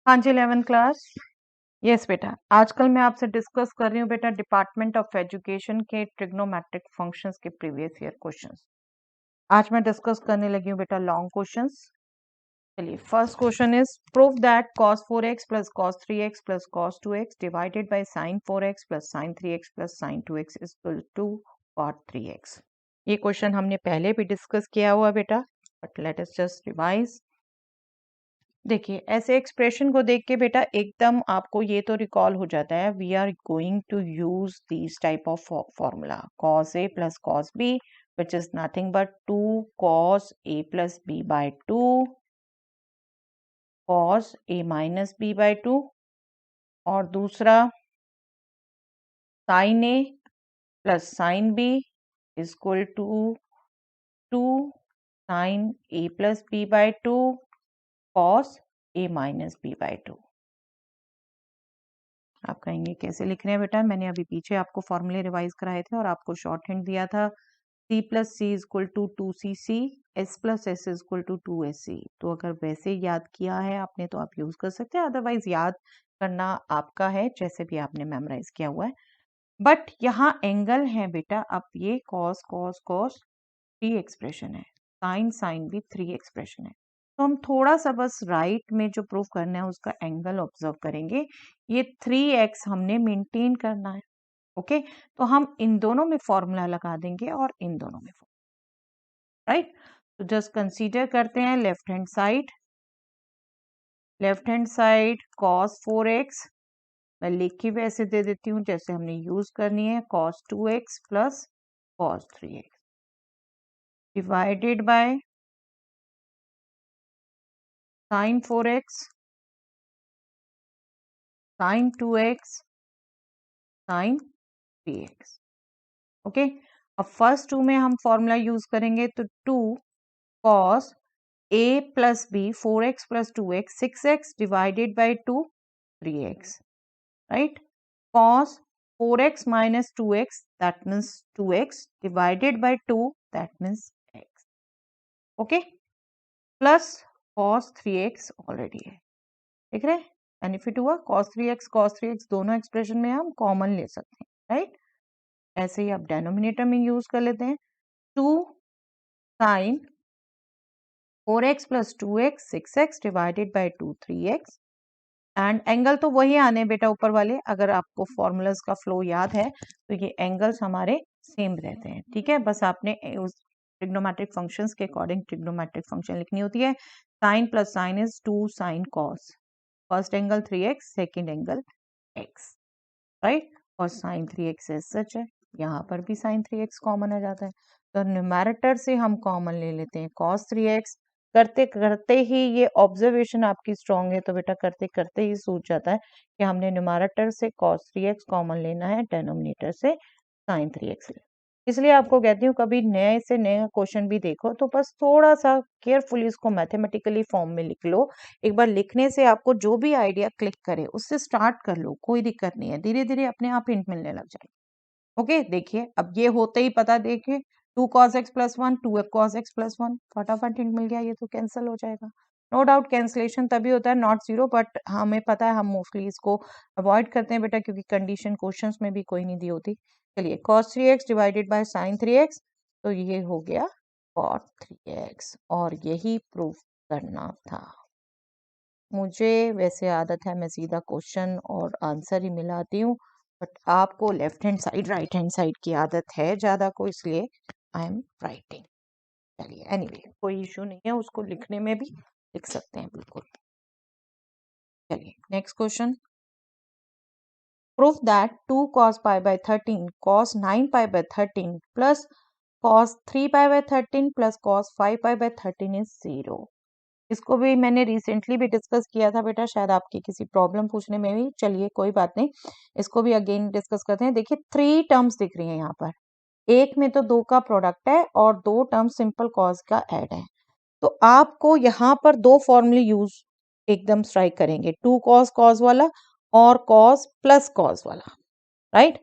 हाँ जी 11th class. Yes बेटा, आजकल मैं आपसे डिस्कस कर रही हूँ बेटा डिपार्टमेंट ऑफ एजुकेशन के ट्रिग्नोमेट्रिक फंक्शंस के प्रीवियस ईयर क्वेश्चंस। आज मैं डिस्कस करने लगी हूँ बेटा लॉन्ग क्वेश्चंस। चलिए, first question is prove that cos 4x plus cos 3x plus cos 2x divided by sin 4x plus sin 3x plus sin 2x is equal to cot 3x। ये question हमने पहले भी discuss किया हुआ बेटा, but let us just revise. देखिए, ऐसे expression को देख के बेटा एकदम आपको ये तो रिकॉल हो जाता है, we are going to use this type of formula cos a plus cos b which is nothing but 2 cos a plus b by 2 cos a minus b by 2 और दूसरा sin a plus sin b is equal to 2 sin a plus b by 2 cos a minus b by 2। आप कहेंगे कैसे लिख रहे हैं बेटा, मैंने अभी पीछे आपको फॉर्मूले रिवाइज कराए थे और आपको शॉर्ट हैंड दिया था c plus C is equal to 2cc, s plus S is equal to 2sc। तो अगर वैसे याद किया है आपने तो आप यूज कर सकते हैं, अदरवाइज याद करना आपका है जैसे भी आपने मेमोराइज किया हुआ है। बट यहाँ एंगल है बेटा, अब ये cos cos cos 3 एक्सप्रेशन है, साइन साइन भी 3 एक्सप्रेशन है। तो हम थोड़ा सा बस राइट में जो प्रूफ करना है उसका एंगल ऑब्जर्व करेंगे। ये 3x हमने मेंटेन करना है। ओके, तो हम इन दोनों में फॉर्मूला लगा देंगे और इन दोनों में, राइट। तो जस्ट कंसीडर करते हैं left hand side. Left hand side cos 4x मैं लिख के वैसे दे देती हूँ जैसे हमने यूज करनी है, cos 2x plus cos 3x divided by sin 4x sin 2x sin 3x। Okay, अब फर्स्ट टू में हम फॉर्मूला यूज करेंगे तो 2 cos a plus b 4x plus 2x 6x divided by 2 3x, right. cos 4x minus 2x that means 2x divided by 2 that means x। Okay, plus cos 3x already है, देख रहे हैं benefit हुआ। cos 3x दोनों expression में हम common ले सकते हैं, राइट। ऐसे ही आप डेनोमिनेटर में यूज कर लेते हैं, 2 sin 4x plus 2x 6x divided by 2 3x and angle तो वही आने बेटा ऊपर वाले, अगर आपको फॉर्मूलाज का फ्लो याद है तो ये एंगल्स हमारे सेम रहते हैं, ठीक है। बस आपने उस ट्रिग्नोमेट्रिक फंक्शंस के अकॉर्डिंग ट्रिग्नोमेट्रिक फंक्शन लिखनी होती है। Sine plus sine is 2 sin cos, first angle 3x second angle x, right. और साइन 3x एज सच है, यहाँ पर भी साइन 3x कॉमन आ जाता है, तो न्यूमैरेटर से हम कॉमन ले लेते हैं cos 3x। करते करते ही ये ऑब्जर्वेशन आपकी स्ट्रांग है तो बेटा करते करते ही सूझ जाता है कि हमने न्यूमैरेटर से cos 3x कॉमन लेना है, डेनोमिनेटर से sin 3x लेना। इसलिए आपको कहती हूँ कभी नए से नया क्वेश्चन भी देखो तो बस थोड़ा सा केयरफुली इसको मैथमेटिकली फॉर्म में लिख लो। एक बार लिखने से आपको जो भी आइडिया क्लिक करे उससे स्टार्ट कर लो, कोई दिक्कत नहीं है, धीरे धीरे अपने आप हिंट मिलने लग जाएगी। ओके, देखिए अब ये होते ही पता, देखिए 2 cos x plus 1 2 cos x plus 1 फटाफट हिंट मिल गया, ये तो कैंसिल हो जाएगा। नो डाउट कैंसिलेशन तभी होता है नॉट जीरो, बट हमें पता है हम मोस्टली इसको अवॉइड करते हैं बेटा क्योंकि कंडीशन क्वेश्चंस में भी कोई नहीं दी होती। चलिए cos 3x divided by sin 3x, तो ये हो गया cot 3x और यही प्रूफ करना था। मुझे वैसे आदत है मैं सीधा क्वेश्चन और आंसर ही मिलाती हूँ, बट आपको left hand side right hand side की आदत है ज्यादा को, इसलिए आई एम राइटिंग। चलिए एनीवे कोई इशू नहीं है, उसको लिखने में भी लिख सकते हैं बिल्कुल। चलिए next question, proof that 2 cos pi by 13 cos 9 pi by 13 plus cos 3 pi by 13 plus cos 5 pi by 13 is 0। इसको भी मैंने रिसेंटली भी डिस्कस किया था बेटा, शायद आपकी किसी प्रॉब्लम पूछने में भी। चलिए कोई बात नहीं, इसको भी अगेन डिस्कस करते हैं। देखिए 3 टर्म्स दिख रही हैं यहाँ पर, एक में तो 2 का प्रोडक्ट है और 2 टर्म्स सिंपल कॉज का ऐड है। तो आपको यहाँ पर 2 फॉर्मूले यूज एकदम स्ट्राइक करेंगे, 2 cos cos वाला और cos प्लस cos वाला, राइट।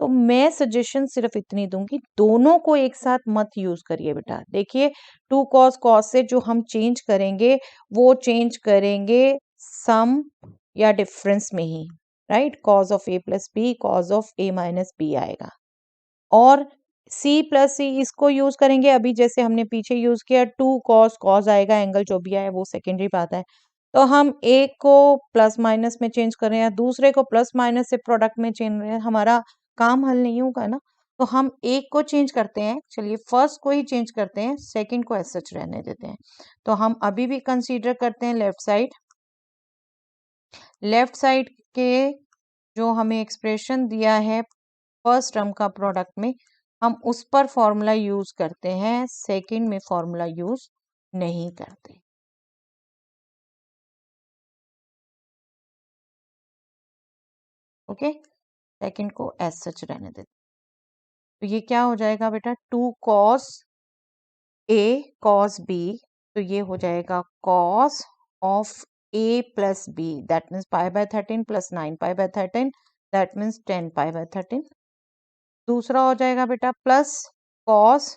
तो मैं सजेशन सिर्फ इतनी दूंगी, दोनों को एक साथ मत यूज करिए बेटा। देखिए 2 cos cos से जो हम चेंज करेंगे वो चेंज करेंगे सम या डिफरेंस में ही, right, cos of A plus B cos of A minus B आएगा। और सी प्लस सी इसको यूज करेंगे अभी जैसे हमने पीछे यूज किया, टू कॉस, कॉस आएगा, एंगल जो भी आए वो सेकेंडरी बात है। तो हम एक को प्लस माइनस में चेंज कर रहे हैं, दूसरे को प्लस माइनस से प्रोडक्ट में चेंज रहे हैं, हमारा काम हल नहीं होगा ना। तो हम एक को चेंज करते हैं, चलिए फर्स्ट को ही चेंज करते हैं, सेकंड को एज सच रहने देते हैं। तो हम अभी भी कंसीडर करते हैं लेफ्ट साइड। लेफ्ट साइड के जो हमें एक्सप्रेशन दिया है फर्स्ट टर्म का प्रोडक्ट में, हम उस पर फॉर्मूला यूज करते हैं, सेकंड में फॉर्मूला यूज नहीं करते। ओके, सेकंड को एज सच रहने देते। तो ये क्या हो जाएगा बेटा, two cos A cos B, तो ये हो जाएगा cos of A plus B, that means pi by 13 plus 9 pi by 13, that means 10 pi by 13। दूसरा हो जाएगा बेटा plus cos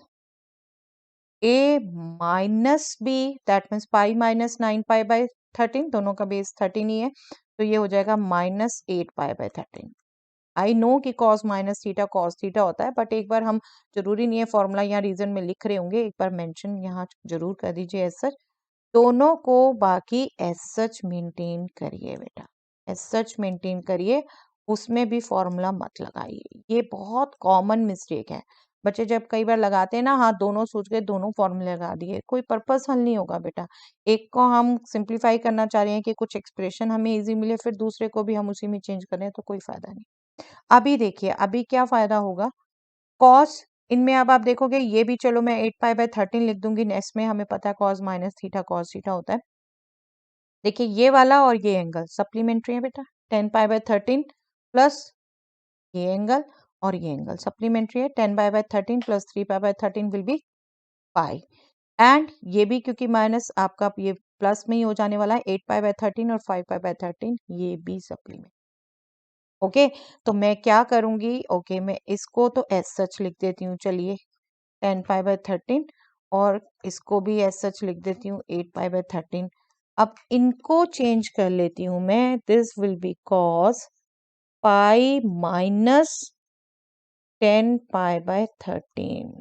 A minus B, that means pi minus 9 pi by 13, दोनों का बेस 13 ही है, तो ये हो जाएगा minus 8 pi by 13। I know कि कॉस थीटा होता है, बट एक बार हम, जरूरी नहीं है फॉर्मूला यहाँ रीजन में लिख रहे होंगे, एक बार मेंशन यहाँ जरूर कर दीजिए एज सच। दोनों को बाकी एज सच मेंटेन करिए बेटा, एज सच मेंटेन करिए, उसमें भी फॉर्मूला मत लगाइए। ये बहुत कॉमन मिस्टेक है, बच्चे जब कई बार लगाते हैं ना, हाँ दोनों सोच के दोनों फॉर्मूले लगा दिए, कोई पर्पस हल नहीं होगा बेटा। एक को हम सिंप्लीफाई करना चाह रहे हैं कि कुछ एक्सप्रेशन हमें इजी मिले, फिर दूसरे को भी हम उसी में चेंज करें तो कोई फायदा नहीं। अभी देखिए अभी क्या फायदा होगा, कॉस, इनमें अब आप देखोगे ये भी, चलो मैं 8 पाई बाय 13 लिख दूंगी, नेक्स्ट में हमें पता है cos minus theta cos theta होता है। देखिए ये वाला और ये एंगल सप्लीमेंट्री है बेटा, 10 पाई बाय 13 प्लस ये एंगल और ये एंगल सप्लीमेंट्री है, 10 pi by 13 plus 3 pi by 13 will be pi, and ये भी क्योंकि माइनस आपका ये प्लस में ही हो जाने वाला है, 8 पाई बाय 13 और 5 पाई बाय 13 ये भी सप्लीमेंट। ओके, तो मैं क्या करूंगी, ओके मैं इसको तो एज सच लिख देती हूँ, चलिए 10 पाई बाय 13, और इसको भी एज सच लिख देती हूँ 8 पाई बाय 13। अब इनको चेंज कर लेती हूँ मैं, this will B cos pi minus 10 pi by 13।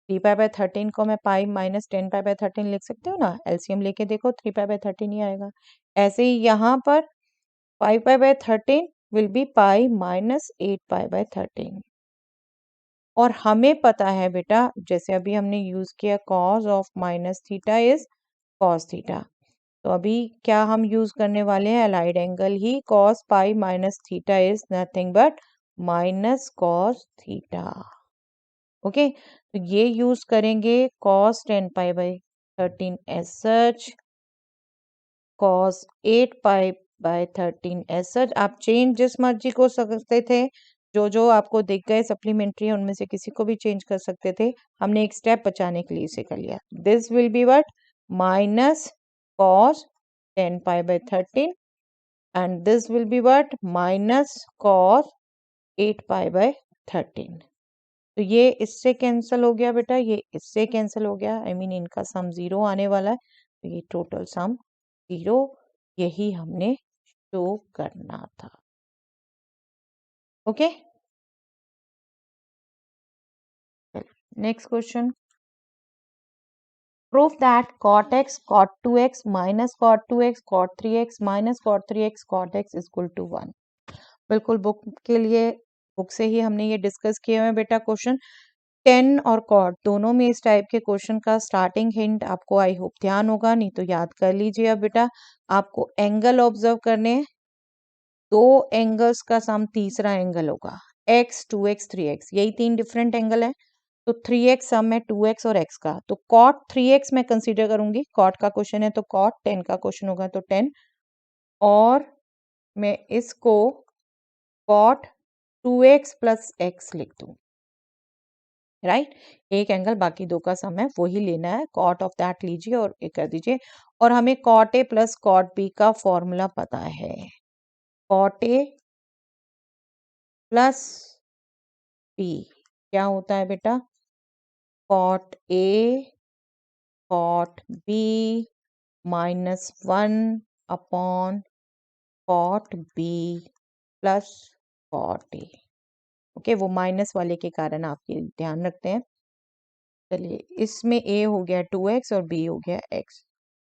3 pi by 13 को मैं पाई माइनस 10 पाई बाय 13 लिख सकती हूँ ना, एलसीएम लेके देखो 3 पाई बाय 13 ही आएगा। ऐसे ही यहाँ पर 5 पाई by 13 will be pi minus 8 pi by 13। और हमें पता है बेटा, जैसे अभी हमने यूज किया cos of minus theta is cos theta, तो अभी क्या हम यूज करने वाले हैं, अलाइड एंगल ही, cos pi minus theta is nothing but minus cos theta. Okay, तो ये यूज करेंगे cos 10 pi by 13 as such, cos 8 pi by 13 as such. आप चेंज जिस मर्जी को सकते थे, जो जो आपको दिख गए सप्लीमेंट्री उनमें से किसी को भी चेंज कर सकते थे, हमने एक स्टेप बचाने के लिए इसे कर लिया। This will be what, minus cos 10 pi by 13, and this will be what, minus cos 8 pi by 13। तो ये इससे कैंसिल हो गया बेटा, ये इससे कैंसिल हो गया, आई मीन इनका सम 0 आने वाला है, तो ये टोटल सम 0, यही हमने शो करना था। Okay, next question, proof that cot x cot 2x minus cot 2x cot 3x minus cot 3x cot x is equal to 1। बिल्कुल बुक के लिए, बुक से ही हमने ये डिस्कस किए हुए बेटा क्वेश्चन। 10 और कॉट दोनों में इस टाइप के क्वेश्चन का स्टार्टिंग हिंट आपको आई होप ध्यान होगा, नहीं तो याद कर लीजिए। अब बेटा आपको एंगल ऑब्जर्व करने हैं, दो एंगल्स का सम तीसरा एंगल होगा, x 2x 3x, यही तीन डिफरेंट एंगल है, तो 3x सम है 2x और x का, तो cot 3x मैं कंसीडर करूंगी, cot का क्वेश्चन है तो cot, 10 का क्वेश्चन होगा तो 10, और मैं इसको cot 2x प्लस x लिख दूं, राइट। एक एंगल बाकी दो का सम है, वही लेना है, कॉट ऑफ दैट लीजिए और ये कर दीजिए। और हमें cot A plus cot B का फॉर्मूला पता है, कॉट ए प्लस बी क्या होता है बेटा, cot A cot B minus 1 upon cot B plus cot A. Okay, वो माइनस वाले के कारण आप ये ध्यान रखते हैं। चलिए, इसमें a हो गया 2x और b हो गया x,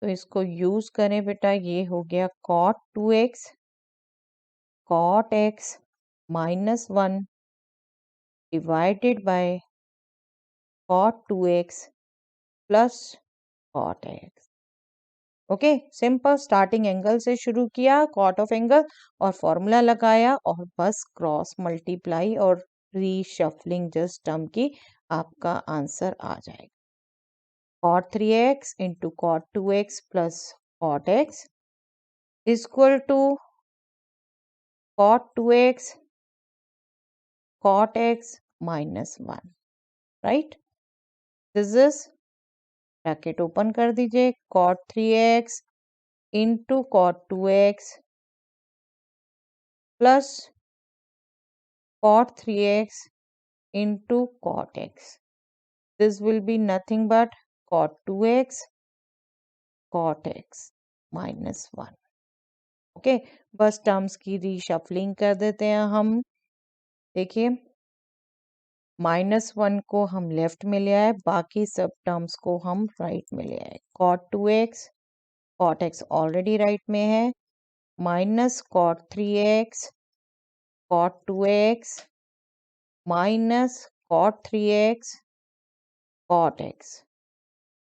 तो इसको यूज करें बेटा। ये हो गया cot 2x cot x minus 1 divided by cot 2x plus cot x। Okay, simple starting angle से शुरू किया, कॉट ऑफ एंगल, और फॉर्मूला लगाया, और बस क्रॉस मल्टीप्लाई और रीशफलिंग जस्ट टर्म की आपका आंसर आ जाएगा। cot 3x into cot 2x plus cot x equal to cot 2x cot x minus 1, right. This is, bracket open कर दीजिए, cot 3x into cot 2x plus cot 3x into cot x. This will be nothing but cot 2x cot x minus 1. Okay, बस terms की reshuffling कर देते हैं हम। देखिए, -1 को हम लेफ्ट में ले आए, बाकी सब टर्म्स को हम राइट में ले आए। cot 2x cot x already right में है, minus cot 3x cot 2x minus cot 3x cot x।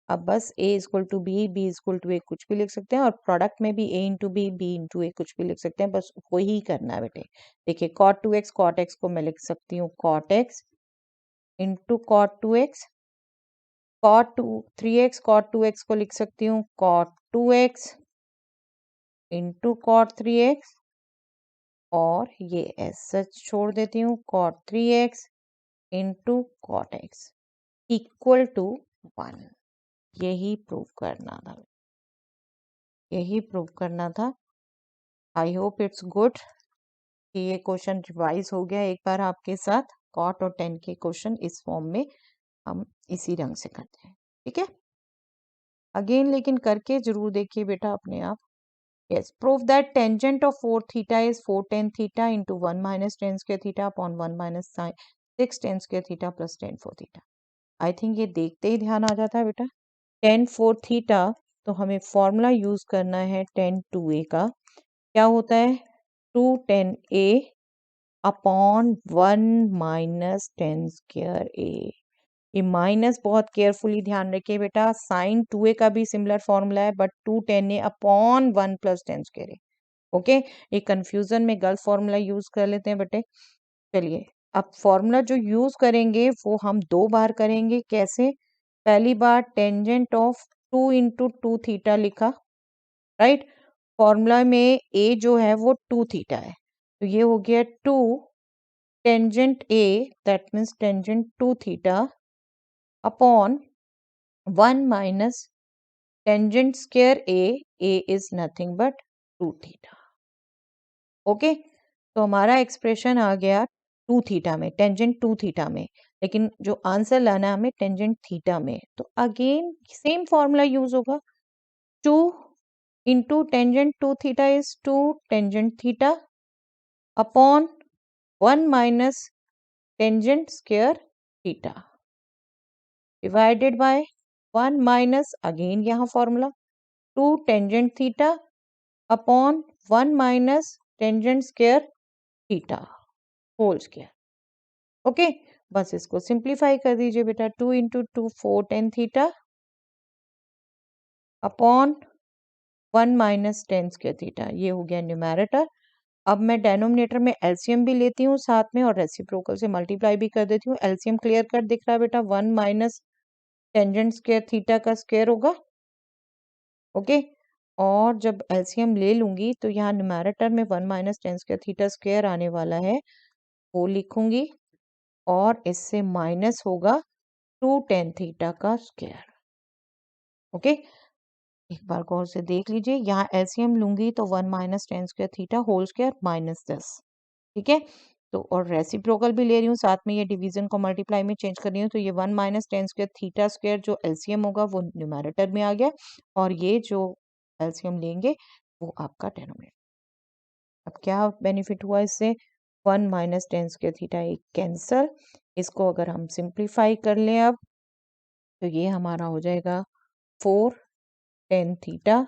अब बस a equal to B, B equal to A कुछ भी लिख सकते हैं, और प्रोडक्ट में भी a into B, B into A कुछ भी लिख सकते हैं, बस वही करना है बेटे। देखिए, cot 2x cot x को मैं लिख सकती हूँ cot x into cot 2x, cot 3x cot 2x को लिख सकती हूँ cot 2x into cot 3x, और ये ऐसा छोड़ देती हूँ cot 3x into cot x equal to 1। यही प्रूव करना था, यही प्रूव करना था। आई होप इट्स गुड कि ये क्वेश्चन रिवाइज हो गया एक बार आपके साथ। कॉट और टेन के क्वेश्चन इस फॉर्म में हम इसी रंग से करते हैं, ठीक है। अगेन लेकिन करके जरूर देखिए बेटा अपने आप। Yes, prove that tangent of 4 theta is 4 tan theta into 1 minus ten square theta upon 1 minus 6 tan square theta plus tan 4 theta. I think ये देखते ही ध्यान आ जाता है बेटा। tan 4 थीटा, तो हमें फॉर्मूला यूज करना है tan 2a का। क्या होता है? 2 tan a upon 1 minus tan square a। ये माइनस बहुत केयरफुली ध्यान रखिए बेटा, साइन 2a का भी सिमिलर फॉर्मूला है, but 2 tan a upon 1 plus tan square a। Okay, ये कंफ्यूजन में गलत फॉर्मूला यूज कर लेते हैं बेटे। चलिए, अब फॉर्मूला जो यूज करेंगे वो हम 2 बार करेंगे। कैसे? पहली बार टेंजेंट ऑफ 2 इंटू 2 थीटा लिखा, राइट। फॉर्मूला में a जो है वो 2 थीटा है, तो ये हो गया 2 tangent a, that means tangent 2 theta upon 1 minus tangent square a is nothing but 2 theta. Okay, तो हमारा एक्सप्रेशन आ गया 2 थीटा में, टेंजेंट 2 थीटा में, लेकिन जो आंसर लाना है हमें टेंजेंट थीटा में। तो अगेन सेम फॉर्मूला यूज होगा, 2 into tangent 2 theta is 2 tangent theta upon 1 minus tangent square theta divided by 1 minus, again यहाँ formula 2 tangent theta upon 1 minus tangent square theta whole square. Okay, बस इसको simplify कर दीजिए बेटा। 2 into 2 4 tan theta upon 1 minus ten square theta, ये हो गया numerator. अब मैं डेनोमिनेटर में एलसीएम भी लेती हूँ साथ में, और रेसिप्रोकल से मल्टीप्लाई भी कर देती हूँ। एलसीएम क्लियर कट दिख रहा है बेटा, 1 माइनस टेंजेंट स्क्वायर थीटा का स्क्वायर होगा। ओके, और जब एलसीएम ले लूंगी तो यहाँ न्यूमेरेटर में 1 minus ten square theta square आने वाला है, वो लिखूंगी, और इससे माइनस होगा 2 tan थीटा का स्क्वायर। ओके, एक बार गौर से देख लीजिए, यहाँ एलसीएम लूंगी तो 1 minus ten square theta whole square minus 10, ठीक है। तो और रेसिप्रोकल भी ले रही हूँ साथ में, ये डिवीजन को मल्टीप्लाई में चेंज कर रही हूँ, तो ये 1 minus ten square theta square जो एलसीएम होगा वो न्यूमेरेटर में आ गया, और ये जो एलसीएम लेंगे वो आपका डेनोमिनेटर। अब क्या बेनिफिट हुआ इससे, 1 माइनस टेन स्क्वायर थीटा एक कैंसल। इसको अगर हम सिंप्लीफाई कर लें अब, तो ये हमारा हो जाएगा 4 tan theta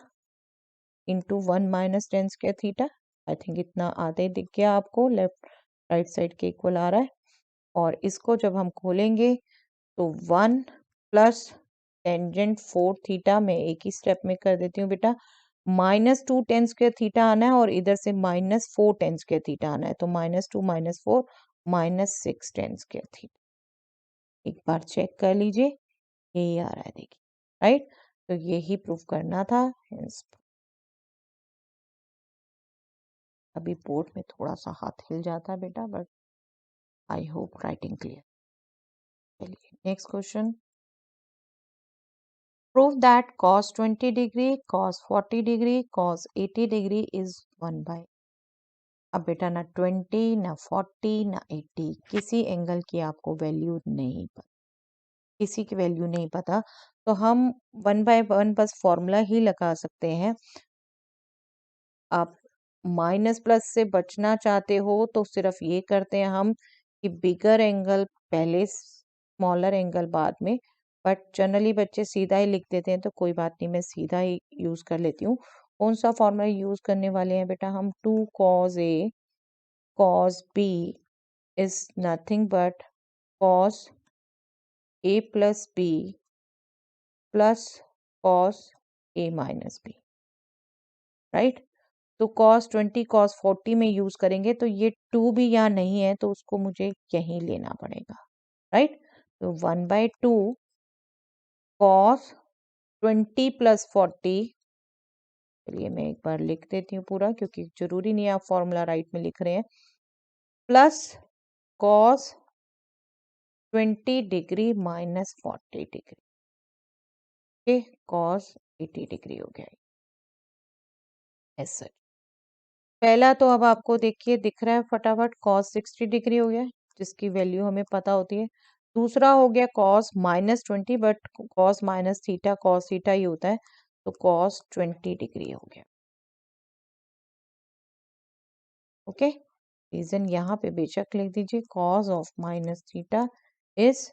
into 1 minus ten square theta. I think इतना आधे दिख गया आपको, लेफ्ट राइट साइड के इक्वल आ रहा है। और इसको जब हम खोलेंगे तो 1 प्लस टेंजेंट 4 थीटा में एक ही स्टेप में कर देती हूँ बेटा, -2 टेन स्क्वायर थीटा आना है और इधर से -4 टेन स्क्वायर थीटा आना है, तो -2 -4 -6 टेन स्क्वायर थीटा। एक बार चेक कर लीजिए, यही आ रहा है देखिए, राइट। तो यही प्रूफ करना था। अभी बोर्ड में थोड़ा सा हाथ हिल जाता है बेटा, but I hope writing clear. चलिए next question. Prove that cos 20 degree, cos 40 degree, cos 80 degree is 1 by. अब बेटा ना 20 ना 40 ना 80 किसी एंगल की आपको वैल्यू नहीं पता, किसी की वैल्यू नहीं पता, तो हम 1/1 बस फॉर्मूला ही लगा सकते हैं। आप माइनस प्लस से बचना चाहते हो तो सिर्फ ये करते हैं हम कि बिगर एंगल पहले, स्मॉलर एंगल बाद में, बट जनरली बच्चे सीधा ही लिख देते हैं, तो कोई बात नहीं, मैं सीधा ही यूज कर लेती हूँ। कौन सा फॉर्मूला यूज करने वाले हैं बेटा हम, 2 cos A cos B is nothing but cos A plus B plus cos A minus B, right. तो cos 20 cos 40 में यूज करेंगे तो ये 2 भी यहाँ नहीं है, तो उसको मुझे यहीं लेना पड़ेगा, राइट। तो 1/2 cos 20 प्लस 40, चलिए मैं एक बार लिख देती हूँ पूरा, क्योंकि जरूरी नहीं आप फॉर्मूला राइट में लिख रहे हैं, plus cos 20 degree minus 40 degree, okay, cos 80 degree हो गया ऐसा। पहला तो अब आपको देखिए दिख रहा है फटाफट, cos 60 डिग्री हो गया, जिसकी वैल्यू हमें पता होती है। दूसरा हो गया cos -20, but cos minus theta cos theta ही होता है, तो cos 20 डिग्री हो गया, ओके। रीजन यहाँ पे बेशक लिख दीजिए, cos of minus theta is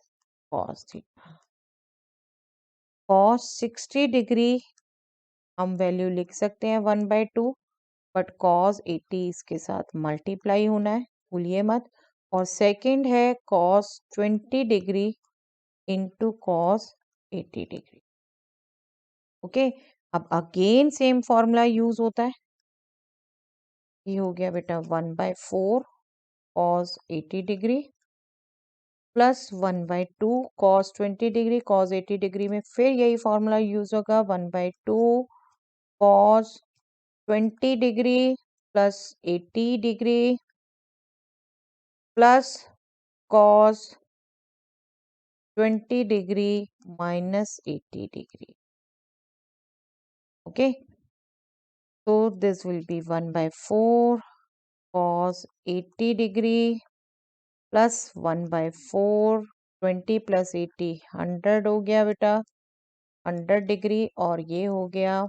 cos theta. cos 60 degree हम वैल्यू लिख सकते हैं 1/2, बट cos 80 इसके साथ मल्टीप्लाई होना है, भूलिए मत। और सेकंड है cos 20 degree into cos 80 degree, okay. अब अगेन सेम फॉर्मूला यूज होता है, ये हो गया बेटा 1/4 cos 80 degree plus 1/2 cos 20 degree, cos 80 degree में फिर यही फॉर्मूला यूज होगा, 1/2 cos 20 degree plus 80 degree plus cos 20 degree minus 80 degree, okay. तो this will be 1/4 cos 80 degree plus 1/4, 20 प्लस 80 100 हो गया बेटा, 100 डिग्री, और ये हो गया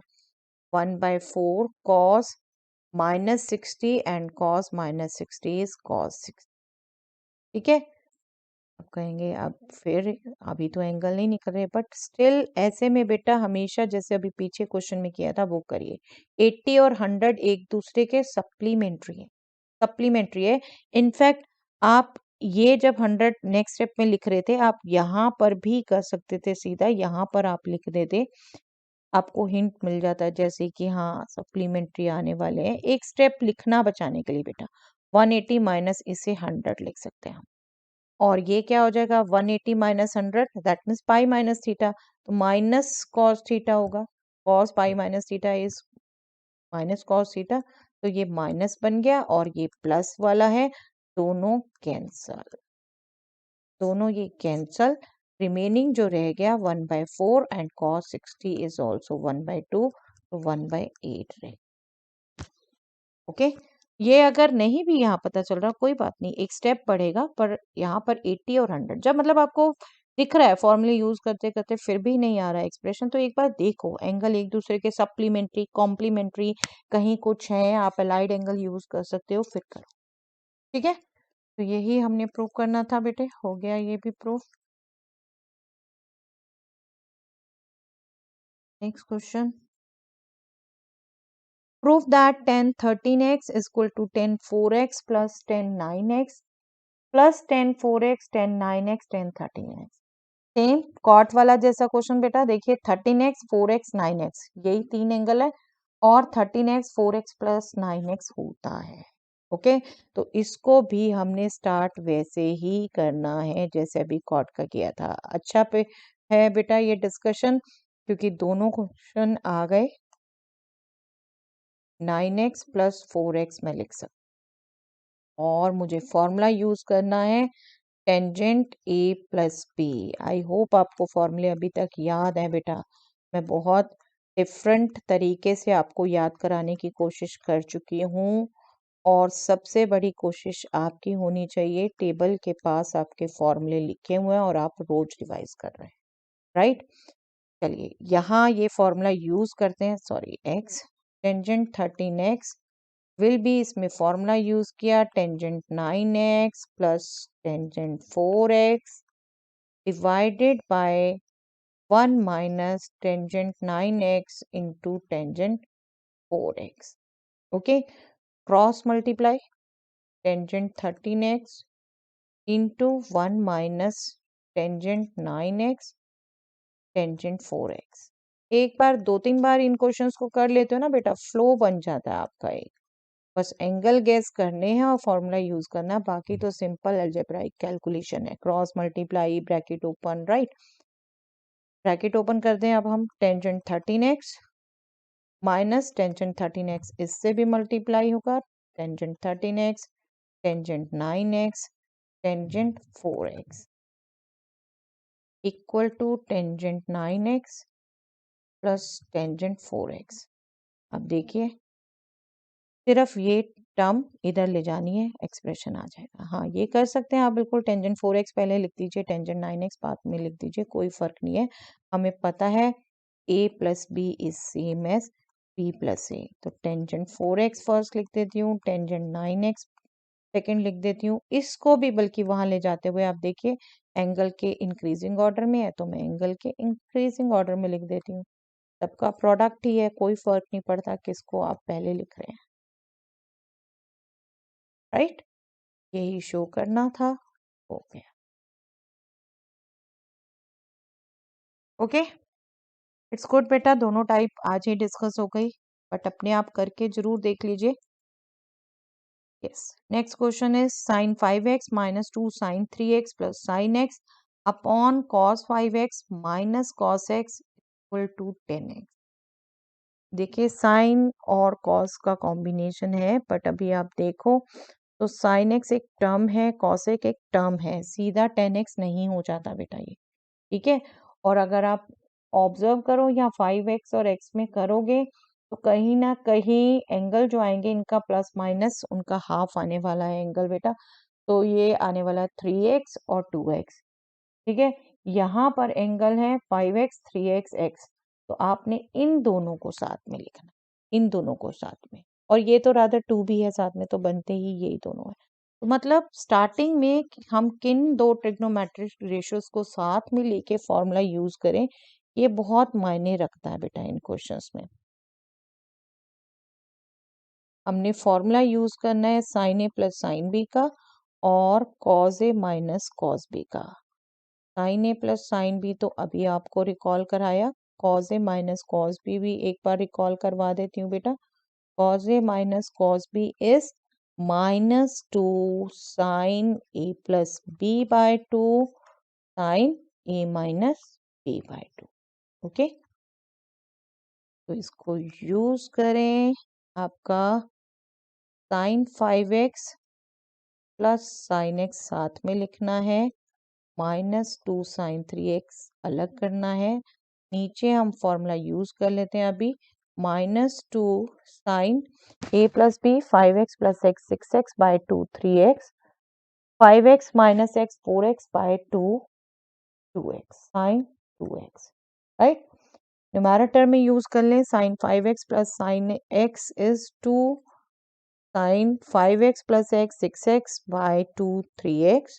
1/4 cos -60 and cos -60 is cos 60, ठीक है। अब कहेंगे अब फिर अभी तो एंगल नहीं निकल रहे, बट स्टिल ऐसे में बेटा हमेशा जैसे अभी पीछे क्वेश्चन में किया था वो करिए, 80 और 100 एक दूसरे के सप्लीमेंट्री है। इनफैक्ट आप ये जब 100 नेक्स्ट स्टेप में लिख रहे थे, आप यहाँ पर भी कर सकते थे, सीधा यहाँ पर आप लिख देते, आपको हिंट मिल जाता है जैसे कि हाँ सप्लीमेंट्री आने वाले हैं। एक स्टेप लिखना बचाने के लिए बेटा 180 माइनस इसे 100 लिख सकते हैं हम, और ये क्या हो जाएगा 180 minus 100, that means pi minus theta, तो माइनस कॉस थीटा होगा, cos pi minus theta is minus cos theta, तो ये माइनस बन गया और ये प्लस वाला है, दोनों कैंसल, दोनों ये कैंसल, रिमेनिंग जो रह गया 1/4 एंड cos 60 इज ऑल्सो 1/2, तो 1/8 रहे, ओके। ये अगर नहीं भी यहाँ पता चल रहा कोई बात नहीं, एक स्टेप बढ़ेगा, पर यहाँ पर 80 और 100 जब मतलब आपको दिख रहा है फॉर्मूले यूज करते करते फिर भी नहीं आ रहा है एक्सप्रेशन, तो एक बार देखो एंगल एक दूसरे के सप्लीमेंट्री कॉम्प्लीमेंट्री कहीं कुछ है, आप अलाइड एंगल यूज कर सकते हो, फिर करो। ठीक है, तो यही हमने प्रूव करना था बेटे, हो गया ये भी prove. Next question, prove that tan 13x is equal to tan 4x plus tan 9x plus tan 4x tan 9x tan 13x। Same cot वाला जैसा क्वेश्चन बेटा, देखिए 13x 4x 9x यही तीन एंगल है और 13x 4x प्लस 9x होता है। ओके, तो इसको भी हमने स्टार्ट वैसे ही करना है जैसे अभी कॉट का किया था। अच्छा पे है बेटा ये डिस्कशन, क्योंकि दोनों क्वेश्चन आ गए। 9x प्लस 4x में लिख सकते, और मुझे फॉर्मूला यूज करना है tangent A plus B. I hope आपको फॉर्मूले अभी तक याद है बेटा, मैं बहुत डिफरेंट तरीके से आपको याद कराने की कोशिश कर चुकी हूँ, और सबसे बड़ी कोशिश आपकी होनी चाहिए टेबल के पास आपके फॉर्मूले लिखे हुए हैं और आप रोज रिवाइज कर रहे हैं, राइट। चलिए यहाँ ये फॉर्मूला यूज करते हैं, sorry x tangent 13x will be, इसमें फॉर्मूला यूज किया tangent 9x plus tangent 4x divided by 1 minus tangent 9x into tangent 4x। Okay, cross multiply tangent 13x into 1 minus tangent 9x tangent 4x। एक बार दो तीन बार इन questions को कर लेते हो ना बेटा, फ्लो बन जाता है आपका एक, बस एंगल गैस करने हैं और फॉर्मूला यूज करना है, बाकी तो सिंपल अलजेब्राइक कैलकुलेशन है, cross multiply bracket open, right. Bracket open करते हैं अब हम, tangent 13x minus tangent 13x इससे भी मल्टीप्लाई होगा, tangent 13x tangent 9x tangent 4x equal to tangent 9x plus tangent 4x। अब देखिए सिर्फ ये टर्म इधर ले जानी है, एक्सप्रेशन आ जाएगा। हाँ ये कर सकते हैं आप बिल्कुल, टेंजेंट 4x पहले लिख दीजिए, टेंजेंट 9x बाद में लिख दीजिए, कोई फर्क नहीं है। हमें पता है a plus B is same as b plus A, तो टेंजेंट 4x फर्स्ट लिख देती हूँ, टेंजेंट 9x सेकेंड लिख देती हूँ। इसको भी बल्कि वहां ले जाते हुए आप देखिए एंगल के इंक्रीजिंग ऑर्डर में है, तो मैं एंगल के इंक्रीजिंग ऑर्डर में लिख देती हूँ। सबका प्रोडक्ट ही है, कोई फर्क नहीं पड़ता किसको आप पहले लिख रहे हैं, राइट। यही शो करना था, हो गया। ओके, इट्स गुड बेटा, दोनों टाइप आज ही डिस्कस हो गई, बट अपने आप करके जरूर देख लीजिए। Yes, next question is sine 5x minus 2 sine 3x plus sine x upon cos 5x minus cos x equal to 10x। देखिए साइन और कॉस का कॉम्बिनेशन है, बट अभी आप देखो तो साइन एक्स एक टर्म है, कॉस एक टर्म है, सीधा 10x नहीं हो जाता बेटा ये, ठीक है। और अगर आप ऑब्जर्व करो या 5x और x में करोगे तो कहीं ना कहीं एंगल जो आएंगे इनका प्लस माइनस उनका हाफ आने वाला है एंगल बेटा, तो ये आने वाला है 3x और 2x, ठीक है। यहाँ पर एंगल है 5x 3x x, तो आपने इन दोनों को साथ में लिखना, इन दोनों को साथ में, और ये तो रादर 2 भी है साथ में, तो बनते ही यही दोनों है। तो मतलब स्टार्टिंग में हम किन दो ट्रिग्नोमेट्रिक रेशियोज को साथ में लेके फॉर्मूला यूज करें, ये बहुत मायने रखता है बेटा इन क्वेश्चंस में। हमने फॉर्मूला यूज करना है sine A plus sine B का और cos A minus cos B का। Sine A plus sine B तो अभी आपको रिकॉल कराया, cos A minus cos B भी एक बार रिकॉल करवा देती हूँ बेटा। Cos A minus cos B is minus 2 sine A plus B by 2 sine A minus B by 2। Okay, तो इसको यूज करें, आपका sign 5x plus sine x साथ में लिखना है, माइनस 2 साइन 3x अलग करना है। नीचे हम फॉर्मूला यूज कर लेते हैं अभी, minus 2 sine A plus B 5x plus X 6x by 2 3x, 5x minus X 4x by 2 2x sine 2x, right. Numerator में यूज कर लें sine 5x plus sine x is 2 sine 5x plus x 6x by 2 3x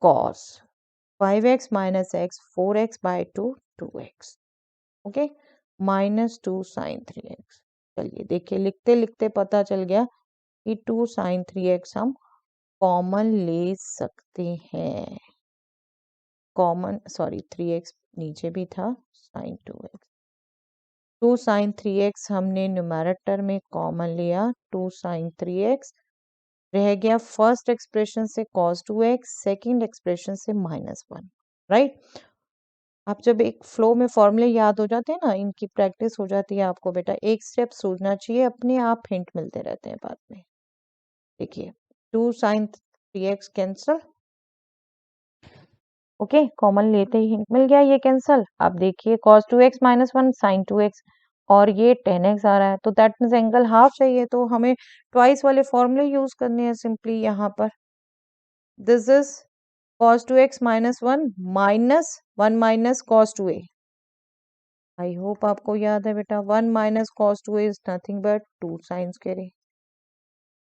cos 5x minus x 4x by 2 2x, okay, minus 2 sine 3x। चलिए देखिए लिखते लिखते पता चल गया कि 2 साइन 3x हम कॉमन ले सकते हैं। कॉमन, सॉरी 3x नीचे भी था, साइन 2x, 2 साइन 3x हमने न्यूमैरेटर में कॉमन लिया, 2 साइन 3x रह गया फर्स्ट एक्सप्रेशन से cos 2x, सेकंड एक्सप्रेशन से -1, राइट। आप जब एक फ्लो में फॉर्मूले याद हो जाते हैं ना, इनकी प्रैक्टिस हो जाती है आपको बेटा, एक स्टेप सोचना चाहिए, अपने आप हिंट मिलते रहते हैं बाद में। देखिए 2 sine 3x cancel, okay, common लेते ही हिंट मिल गया, ये कैंसल। अब देखिए cos 2x -1 sin 2x और ये 10x आ रहा है, तो दैट मीन्स एंगल हाफ चाहिए, तो हमें ट्वाइस वाले फॉर्मूले यूज करने हैं सिंपली यहाँ पर। This is cos 2x -1 minus 1 minus cos 2a। I hope आपको याद है बेटा, 1 minus cos 2a is nothing but 2 sine square a।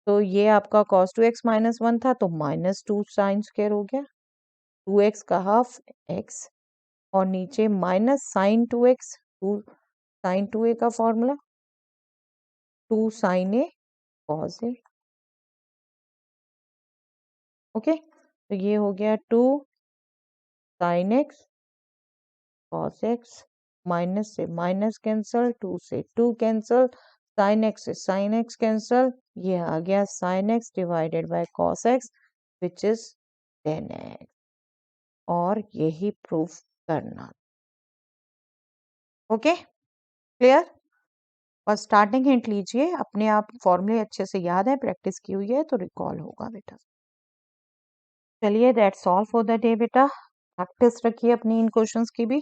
तो ये आपका cos 2x -1 था, तो -2 साइन स्क्वायर हो गया, 2x का हाफ x, और नीचे minus sign 2x, 2 sine 2a का formula 2 sine a cos a, okay. तो ये हो गया 2 sine x cos x, minus से माइनस कैंसल, 2 से 2 कैंसल, साइन x से साइन x कैंसल, ये आ गया sine x divided by cos x which is 10x, और यही प्रूफ करना, ओके, क्लियर। और स्टार्टिंग हिंट लीजिए, अपने आप फॉर्मूले अच्छे से याद है, प्रैक्टिस की हुई है तो रिकॉल होगा बेटा। चलिए that's all for the day बेटा, प्रैक्टिस रखिए अपनी इन क्वेश्चंस की भी।